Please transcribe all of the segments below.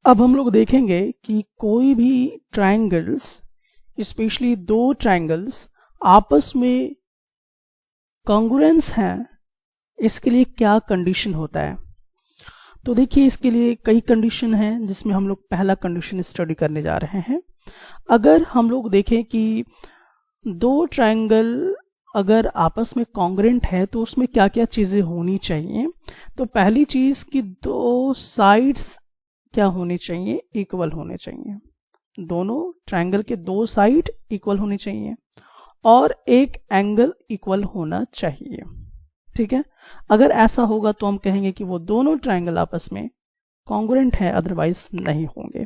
अब हम लोग देखेंगे कि कोई भी ट्रायंगल्स, स्पेशली दो ट्रायंगल्स आपस में कॉन्ग्रुएंस हैं, इसके लिए क्या कंडीशन होता है। तो देखिए इसके लिए कई कंडीशन हैं, जिसमें हम लोग पहला कंडीशन स्टडी करने जा रहे हैं। अगर हम लोग देखें कि दो ट्रायंगल अगर आपस में कॉन्ग्रुएंट है तो उसमें क्या क्या चीजें होनी चाहिए। तो पहली चीज कि दो साइड्स क्या होने चाहिए, इक्वल होने चाहिए। दोनों ट्रायंगल के दो साइड इक्वल होने चाहिए और एक एंगल इक्वल होना चाहिए। ठीक है, अगर ऐसा होगा तो हम कहेंगे कि वो दोनों ट्रायंगल आपस में कॉन्ग्रुएंट है, अदरवाइज नहीं होंगे।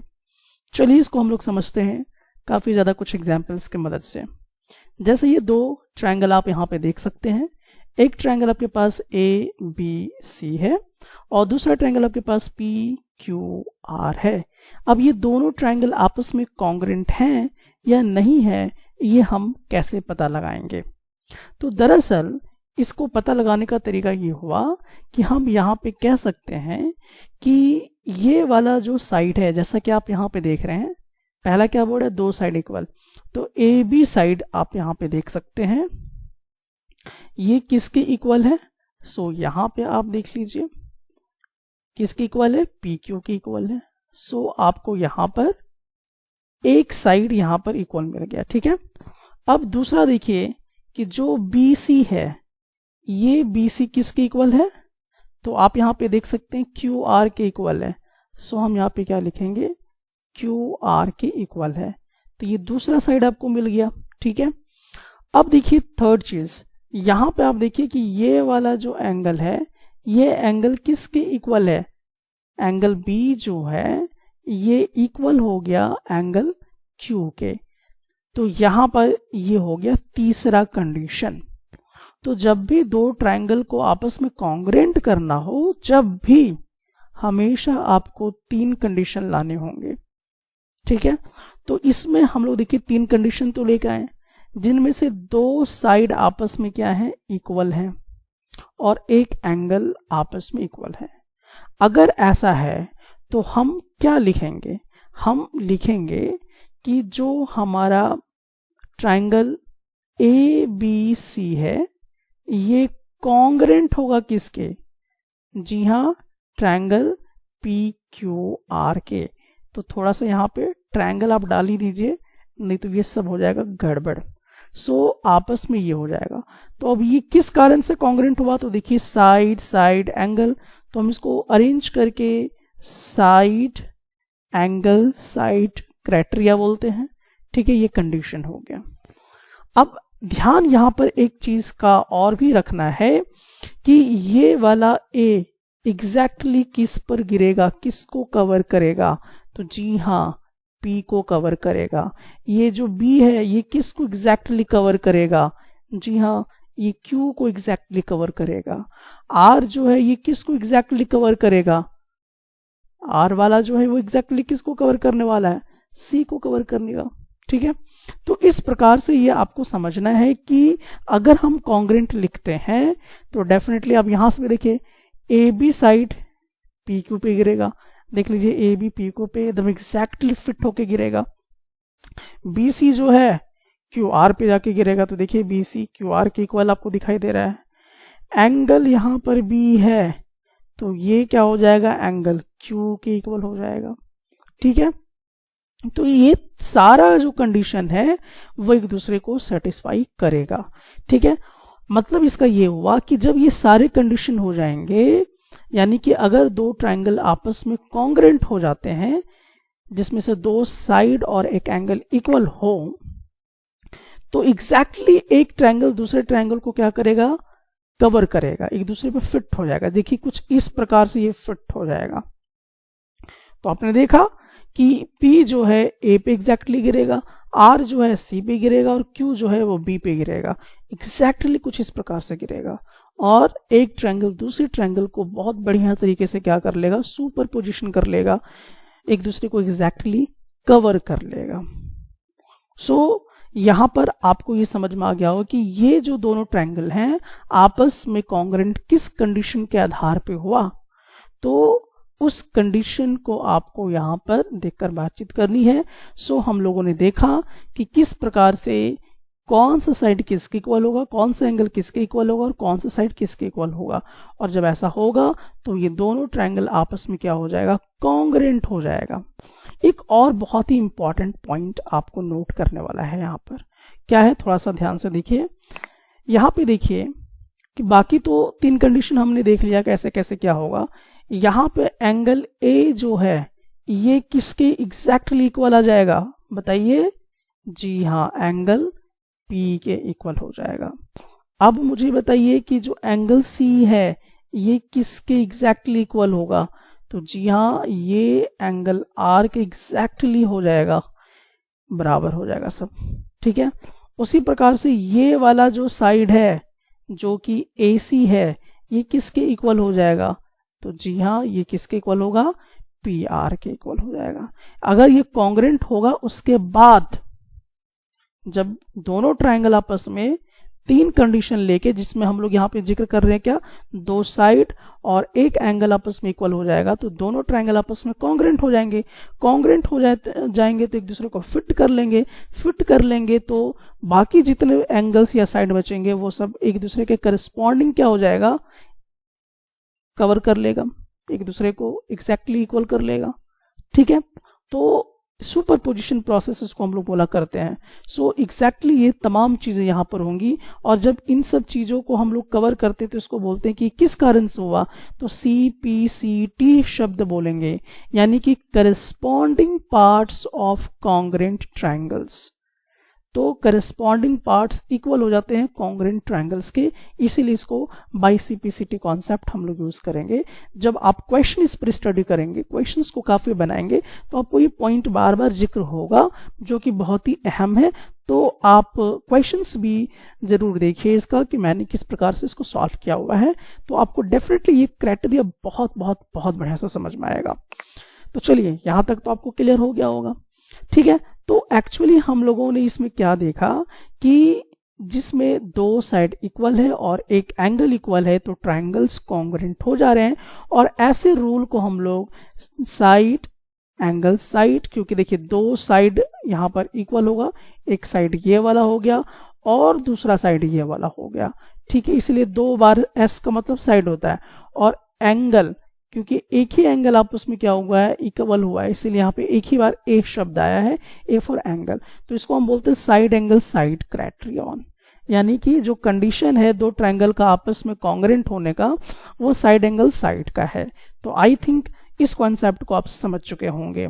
चलिए इसको हम लोग समझते हैं काफी ज्यादा कुछ एग्जाम्पल्स की मदद से। जैसे ये दो ट्रायंगल आप यहाँ पे देख सकते हैं। एक ट्रायंगल आपके पास ए बी सी है और दूसरा ट्रायंगल आपके पास पी क्यू आर है। अब ये दोनों ट्रायंगल आपस में कॉन्ग्रुएंट हैं या नहीं है, ये हम कैसे पता लगाएंगे। तो दरअसल इसको पता लगाने का तरीका ये हुआ कि हम यहाँ पे कह सकते हैं कि ये वाला जो साइड है, जैसा कि आप यहाँ पे देख रहे हैं, पहला क्या बोर्ड है, दो साइड इक्वल। तो ए बी साइड आप यहाँ पे देख सकते हैं, ये किसके इक्वल है। सो यहाँ पे आप देख लीजिए किसके इक्वल है, पी क्यू के इक्वल है। सो आपको यहाँ पर एक साइड यहाँ पर इक्वल मिल गया। ठीक है, अब दूसरा देखिए कि जो बी सी है, ये बी सी किसके इक्वल है। तो आप यहाँ पे देख सकते हैं क्यू आर के इक्वल है। सो हम यहाँ पे क्या लिखेंगे, क्यू आर के इक्वल है। तो ये दूसरा साइड आपको मिल गया। ठीक है, अब देखिए थर्ड चीज, यहाँ पे आप देखिए कि ये वाला जो एंगल है, ये एंगल किसके इक्वल है, एंगल बी जो है ये इक्वल हो गया एंगल क्यू के। तो यहाँ पर ये हो गया तीसरा कंडीशन। तो जब भी दो ट्रायंगल को आपस में कॉन्ग्रुएंट करना हो, जब भी हमेशा आपको तीन कंडीशन लाने होंगे। ठीक है, तो इसमें हम लोग देखिए तीन कंडीशन तो लेकर आए, जिनमें से दो साइड आपस में क्या है, इक्वल है और एक एंगल आपस में इक्वल है। अगर ऐसा है तो हम क्या लिखेंगे, हम लिखेंगे कि जो हमारा ट्रायंगल ए बी सी है, ये कॉन्ग्रुएंट होगा किसके, जी हाँ, ट्रायंगल पी क्यू आर के। तो थोड़ा सा यहाँ पे ट्रायंगल आप डाल ही दीजिए, नहीं तो ये सब हो जाएगा गड़बड़। सो आपस में ये हो जाएगा। तो अब ये किस कारण से कॉन्ग्रुएंट हुआ, तो देखिए साइड साइड एंगल, तो हम इसको अरेंज करके साइड एंगल साइड क्राइटेरिया बोलते हैं। ठीक है, ये कंडीशन हो गया। अब ध्यान यहाँ पर एक चीज का और भी रखना है कि ये वाला ए एग्जैक्टली किस पर गिरेगा, किसको कवर करेगा। तो जी हाँ, पी को कवर करेगा। ये जो बी है ये किसको एग्जैक्टली कवर करेगा, जी हाँ, ये क्यू को एग्जैक्टली कवर करेगा। आर जो है ये किसको एग्जैक्टली कवर करेगा, आर वाला जो है वो एग्जैक्टली किसको कवर करने वाला है, सी को कवर करने का। ठीक है, तो इस प्रकार से ये आपको समझना है कि अगर हम कॉन्ग्रुएंट लिखते हैं तो डेफिनेटली आप यहां से देखिए A B side P Q पे गिरेगा। देख लीजिए ए बी पी क्यू पे एकदम एग्जैक्टली फिट होके गिरेगा। बी सी जो है क्यू आर पे जाके गिरेगा। तो देखिए बी सी क्यू आर के इक्वल आपको दिखाई दे रहा है। एंगल यहां पर बी है तो ये क्या हो जाएगा, एंगल क्यू के इक्वल हो जाएगा। ठीक है, तो ये सारा जो कंडीशन है वो एक दूसरे को सेटिस्फाई करेगा। ठीक है, मतलब इसका ये हुआ कि जब ये सारे कंडीशन हो जाएंगे, यानी कि अगर दो ट्रायंगल आपस में कॉन्ग्रुएंट हो जाते हैं, जिसमें से दो साइड और एक एंगल इक्वल हो, तो एग्जैक्टली एक ट्रायंगल दूसरे ट्रायंगल को क्या करेगा, कवर करेगा, एक दूसरे पे फिट हो जाएगा। देखिए कुछ इस प्रकार से ये फिट हो जाएगा। तो आपने देखा कि P जो है A पे एग्जैक्टली गिरेगा, R जो है C पे गिरेगा और Q जो है वो B पे गिरेगा। एग्जैक्टली कुछ इस प्रकार से गिरेगा और एक ट्रायंगल दूसरे ट्रायंगल को बहुत बढ़िया तरीके से क्या कर लेगा, सुपर पोजिशन कर लेगा, एक दूसरे को एग्जैक्टली कवर कर लेगा। सो यहां पर आपको ये समझ में आ गया हो कि ये जो दोनों ट्रायंगल हैं आपस में कॉन्ग्रुएंट किस कंडीशन के आधार पे हुआ। तो उस कंडीशन को आपको यहाँ पर देखकर बातचीत करनी है। सो हम लोगों ने देखा कि किस प्रकार से कौन सा साइड किसके इक्वल होगा, कौन सा एंगल किसके इक्वल होगा और कौन सा साइड किसके इक्वल होगा, और जब ऐसा होगा तो ये दोनों ट्रायंगल आपस में क्या हो जाएगा, कॉन्ग्रुएंट हो जाएगा। एक और बहुत ही इंपॉर्टेंट पॉइंट आपको नोट करने वाला है यहाँ पर, क्या है, थोड़ा सा ध्यान से देखिए। यहाँ पे देखिए कि बाकी तो 3 कंडीशन हमने देख लिया कैसे कैसे क्या होगा। यहाँ पे एंगल ए जो है ये किसके एग्जैक्टली इक्वल आ जाएगा, बताइए। जी हाँ, एंगल पी के इक्वल हो जाएगा। अब मुझे बताइए कि जो एंगल सी है ये किसके एग्जैक्टली इक्वल होगा, तो जी हाँ, ये एंगल आर के एग्जैक्टली हो जाएगा, बराबर हो जाएगा सब, ठीक है। उसी प्रकार से ये वाला जो साइड है जो कि AC है ये किसके इक्वल हो जाएगा, तो जी हाँ, ये किसके इक्वल होगा, PR के इक्वल हो जाएगा। अगर ये कॉन्ग्रुएंट होगा उसके बाद जब दोनों ट्रायंगल आपस में 3 कंडीशन लेके, जिसमें हम लोग यहाँ पे जिक्र कर रहे हैं क्या, 2 साइड और 1 एंगल आपस में इक्वल हो जाएगा, तो दोनों ट्रायंगल आपस में कॉन्ग्रुएंट हो जाएंगे। कॉन्ग्रुएंट हो जाएंगे तो एक दूसरे को फिट कर लेंगे तो बाकी जितने एंगल्स या साइड बचेंगे वो सब एक दूसरे के करस्पॉन्डिंग क्या हो जाएगा, कवर कर लेगा, एक दूसरे को एग्जैक्टली इक्वल कर लेगा, ठीक है। तो सुपरपोजिशन प्रोसेस इसको हम लोग बोला करते हैं। सो एग्जैक्टली ये तमाम चीजें यहाँ पर होंगी, और जब इन सब चीजों को हम लोग कवर करते हैं तो इसको बोलते हैं कि किस कारण से हुआ, तो CPCT शब्द बोलेंगे, यानी कि corresponding parts of congruent triangles. तो करस्पॉन्डिंग पार्ट्स इक्वल हो जाते हैं कॉन्ग्रुएंट ट्रायंगल्स के, इसीलिए इसको बाय CPCT कॉन्सेप्ट हम लोग यूज करेंगे। जब आप क्वेश्चन इस पर स्टडी करेंगे, क्वेश्चंस को काफी बनाएंगे, तो आपको ये पॉइंट बार बार जिक्र होगा जो कि बहुत ही अहम है। तो आप क्वेश्चंस भी जरूर देखिए इसका कि मैंने किस प्रकार से इसको सॉल्व किया हुआ है, तो आपको डेफिनेटली ये क्राइटेरिया बहुत बहुत बहुत बढ़िया से समझ में आएगा। तो चलिए, यहां तक तो आपको क्लियर हो गया होगा, ठीक है। तो एक्चुअली हम लोगों ने इसमें क्या देखा कि जिसमें 2 साइड इक्वल है और 1 एंगल इक्वल है तो ट्रायंगल्स कॉन्ग्रुएंट हो जा रहे हैं, और ऐसे रूल को हम लोग साइड एंगल साइड, क्योंकि देखिए 2 साइड यहाँ पर इक्वल होगा, एक साइड ये वाला हो गया और दूसरा साइड ये वाला हो गया, ठीक है। इसलिए 2 बार S का मतलब साइड होता है, और एंगल क्योंकि एक ही एंगल आपस में क्या हुआ है, इक्वल हुआ है, इसीलिए यहाँ पे एक ही बार A शब्द आया है, A फॉर एंगल। तो इसको हम बोलते हैं साइड एंगल साइड क्राइटेरियन, यानी कि जो कंडीशन है 2 ट्रायंगल का आपस में कॉन्ग्रुएंट होने का, वो साइड एंगल साइड का है। तो आई थिंक इस कॉन्सेप्ट को आप समझ चुके होंगे।